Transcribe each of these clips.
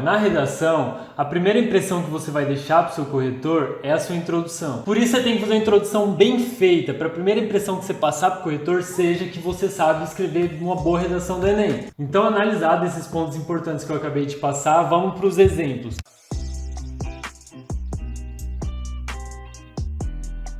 Na redação, a primeira impressão que você vai deixar para o seu corretor é a sua introdução. Por isso você tem que fazer uma introdução bem feita, para a primeira impressão que você passar para o corretor seja que você sabe escrever uma boa redação do Enem. Então, analisados esses pontos importantes que eu acabei de passar, vamos para os exemplos.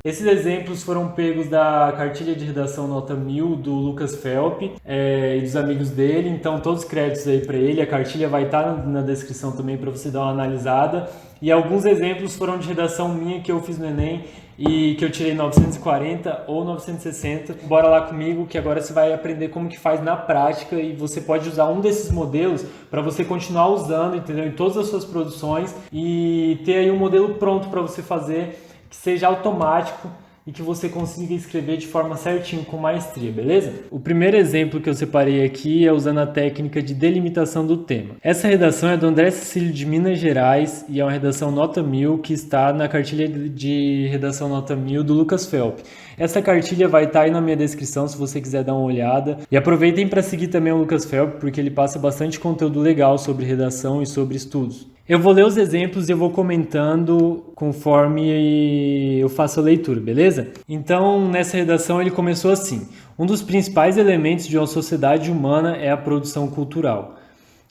Esses exemplos foram pegos da cartilha de redação nota 1000 do Lucas Felp e dos amigos dele, então todos os créditos aí para ele, a cartilha vai estar na descrição também para você dar uma analisada. E alguns exemplos foram de redação minha que eu fiz no Enem e que eu tirei 940 ou 960. Bora lá comigo que agora você vai aprender como que faz na prática e você pode usar um desses modelos para você continuar usando, entendeu? Em todas as suas produções e ter aí um modelo pronto para você fazer que seja automático e que você consiga escrever de forma certinha, com maestria, beleza? O primeiro exemplo que eu separei aqui é usando a técnica de delimitação do tema. Essa redação é do André Cecílio de Minas Gerais e é uma redação nota 1000 que está na cartilha de redação nota 1000 do Lucas Felp. Essa cartilha vai estar aí na minha descrição se você quiser dar uma olhada. E aproveitem para seguir também o Lucas Felp, porque ele passa bastante conteúdo legal sobre redação e sobre estudos. Eu vou ler os exemplos e eu vou comentando conforme eu faço a leitura, beleza? Então, nessa redação ele começou assim: um dos principais elementos de uma sociedade humana é a produção cultural.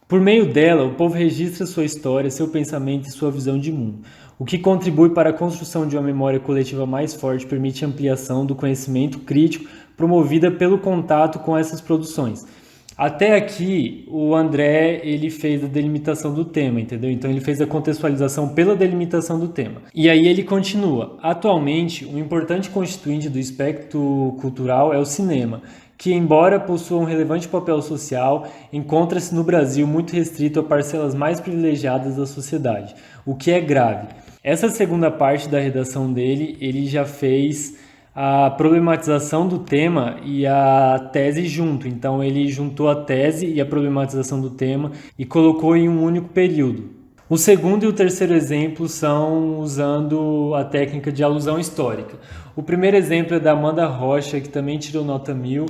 Por meio dela, o povo registra sua história, seu pensamento e sua visão de mundo. O que contribui para a construção de uma memória coletiva mais forte permite a ampliação do conhecimento crítico promovida pelo contato com essas produções. Até aqui, o André ele fez a delimitação do tema, entendeu? Então ele fez a contextualização pela delimitação do tema. E aí ele continua. Atualmente, um importante constituinte do espectro cultural é o cinema, que, embora possua um relevante papel social, encontra-se no Brasil muito restrito a parcelas mais privilegiadas da sociedade, o que é grave. Essa segunda parte da redação dele, ele já fez a problematização do tema e a tese junto. Então ele juntou a tese e a problematização do tema e colocou em um único período. O segundo e o terceiro exemplo são usando a técnica de alusão histórica. O primeiro exemplo é da Amanda Rocha, que também tirou nota 1000,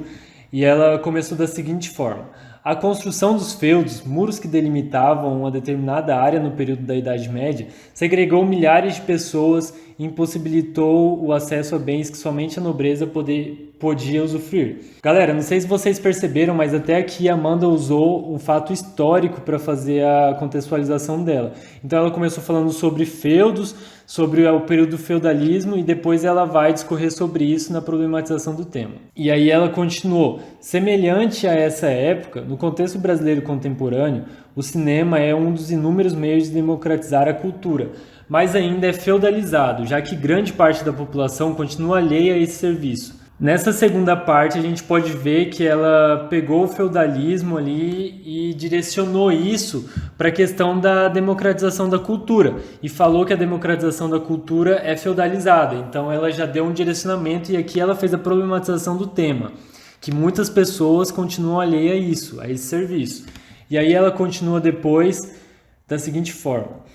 e ela começou da seguinte forma: a construção dos feudos, muros que delimitavam uma determinada área no período da Idade Média, segregou milhares de pessoas e impossibilitou o acesso a bens que somente a nobreza podia usufruir. Galera, não sei se vocês perceberam, mas até aqui a Amanda usou um fato histórico para fazer a contextualização dela. Então ela começou falando sobre feudos, sobre o período do feudalismo e depois ela vai discorrer sobre isso na problematização do tema. E aí ela continuou: semelhante a essa época, no contexto brasileiro contemporâneo, o cinema é um dos inúmeros meios de democratizar a cultura, mas ainda é feudalizado, já que grande parte da população continua alheia a esse serviço. Nessa segunda parte, a gente pode ver que ela pegou o feudalismo ali e direcionou isso para a questão da democratização da cultura e falou que a democratização da cultura é feudalizada. Então ela já deu um direcionamento e aqui ela fez a problematização do tema, que muitas pessoas continuam alheias a isso, a esse serviço. E aí ela continua depois da seguinte forma: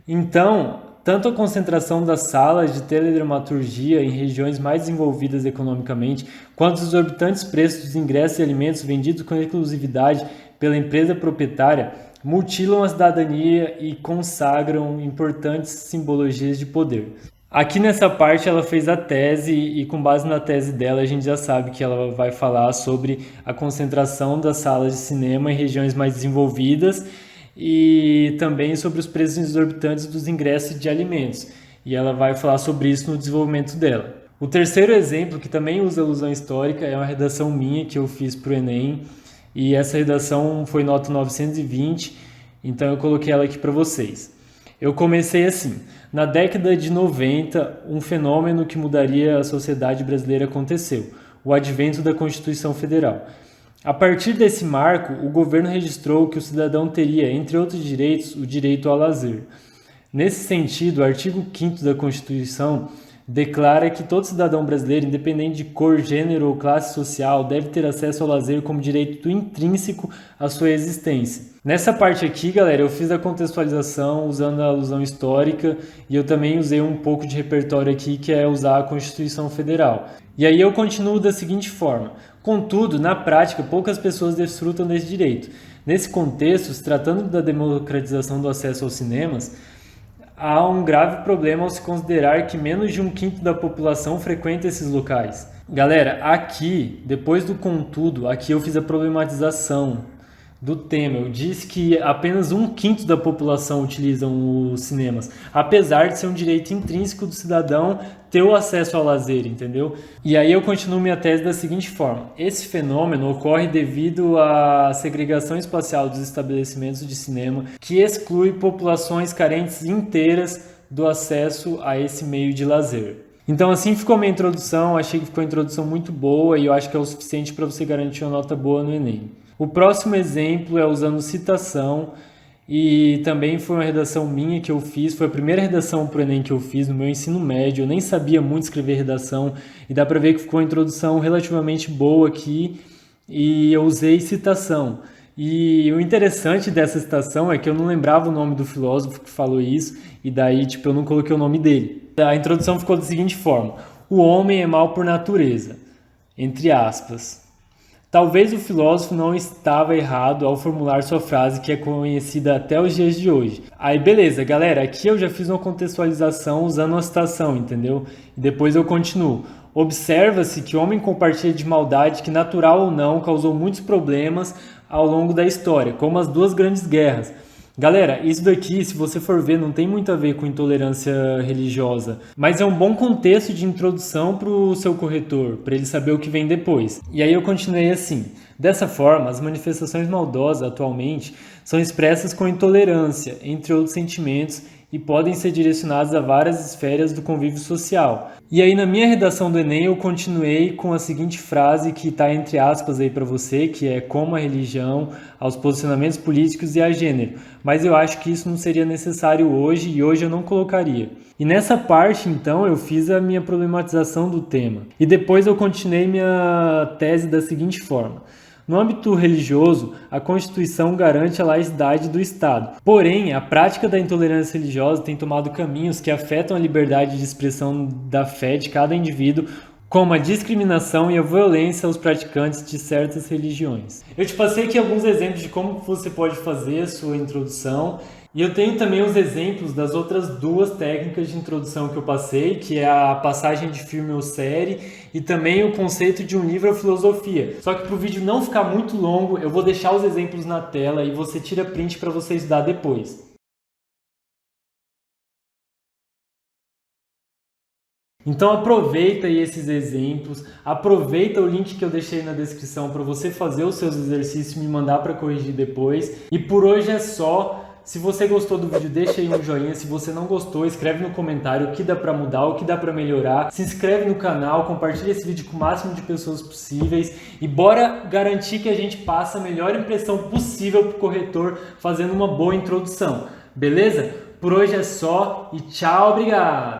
então, tanto a concentração das salas de teledramaturgia em regiões mais desenvolvidas economicamente, quanto os exorbitantes preços dos ingressos e alimentos vendidos com exclusividade pela empresa proprietária mutilam a cidadania e consagram importantes simbologias de poder. Aqui nessa parte ela fez a tese e com base na tese dela a gente já sabe que ela vai falar sobre a concentração das salas de cinema em regiões mais desenvolvidas e também sobre os preços exorbitantes dos ingressos de alimentos. E ela vai falar sobre isso no desenvolvimento dela. O terceiro exemplo, que também usa alusão histórica, é uma redação minha que eu fiz para o Enem. E essa redação foi nota 920, então eu coloquei ela aqui para vocês. Eu comecei assim: na década de 90, um fenômeno que mudaria a sociedade brasileira aconteceu: o advento da Constituição Federal. A partir desse marco, o governo registrou que o cidadão teria, entre outros direitos, o direito ao lazer. Nesse sentido, o artigo 5º da Constituição declara que todo cidadão brasileiro, independente de cor, gênero ou classe social, deve ter acesso ao lazer como direito intrínseco à sua existência. Nessa parte aqui, galera, eu fiz a contextualização usando a alusão histórica e eu também usei um pouco de repertório aqui, que é usar a Constituição Federal. E aí eu continuo da seguinte forma: contudo, na prática, poucas pessoas desfrutam desse direito. Nesse contexto, se tratando da democratização do acesso aos cinemas, há um grave problema ao se considerar que menos de 1/5 da população frequenta esses locais. Galera, aqui, depois do contudo, aqui eu fiz a problematização do tema. Eu disse que apenas 1/5 da população utilizam os cinemas, apesar de ser um direito intrínseco do cidadão ter o acesso ao lazer, entendeu? E aí eu continuo minha tese da seguinte forma: esse fenômeno ocorre devido à segregação espacial dos estabelecimentos de cinema, que exclui populações carentes inteiras do acesso a esse meio de lazer. Então assim ficou minha introdução, achei que ficou uma introdução muito boa e eu acho que é o suficiente para você garantir uma nota boa no Enem. O próximo exemplo é usando citação e também foi uma redação minha que eu fiz, foi a primeira redação para o Enem que eu fiz no meu ensino médio, eu nem sabia muito escrever redação e dá para ver que ficou uma introdução relativamente boa aqui e eu usei citação. E o interessante dessa citação é que eu não lembrava o nome do filósofo que falou isso e daí eu não coloquei o nome dele. A introdução ficou da seguinte forma: o homem é mau por natureza, entre aspas. Talvez o filósofo não estava errado ao formular sua frase que é conhecida até os dias de hoje. Aí beleza, galera, aqui eu já fiz uma contextualização usando uma citação, entendeu? E depois eu continuo. Observa-se que o homem compartilha de maldade que, natural ou não, causou muitos problemas ao longo da história, como as 2 grandes guerras. Galera, isso daqui, se você for ver, não tem muito a ver com intolerância religiosa, mas é um bom contexto de introdução para o seu corretor, para ele saber o que vem depois. E aí eu continuei assim: dessa forma, as manifestações maldosas atualmente são expressas com intolerância, entre outros sentimentos, e podem ser direcionadas a várias esferas do convívio social. E aí na minha redação do Enem eu continuei com a seguinte frase que está entre aspas aí para você, que é como a religião, aos posicionamentos políticos e a gênero. Mas eu acho que isso não seria necessário hoje e hoje eu não colocaria. E nessa parte então eu fiz a minha problematização do tema. E depois eu continuei minha tese da seguinte forma: no âmbito religioso, a Constituição garante a laicidade do Estado. Porém, a prática da intolerância religiosa tem tomado caminhos que afetam a liberdade de expressão da fé de cada indivíduo, como a discriminação e a violência aos praticantes de certas religiões. Eu te passei aqui alguns exemplos de como você pode fazer a sua introdução. E eu tenho também os exemplos das outras 2 técnicas de introdução que eu passei, que é a passagem de filme ou série e também o conceito de um livro ou filosofia. Só que para o vídeo não ficar muito longo, eu vou deixar os exemplos na tela e você tira print para você estudar depois. Então aproveita aí esses exemplos, aproveita o link que eu deixei na descrição para você fazer os seus exercícios e me mandar para corrigir depois. E por hoje é só. Se você gostou do vídeo, deixa aí um joinha. Se você não gostou, escreve no comentário o que dá para mudar, o que dá para melhorar. Se inscreve no canal, compartilha esse vídeo com o máximo de pessoas possíveis e bora garantir que a gente passe a melhor impressão possível para o corretor fazendo uma boa introdução. Beleza? Por hoje é só e tchau, obrigado!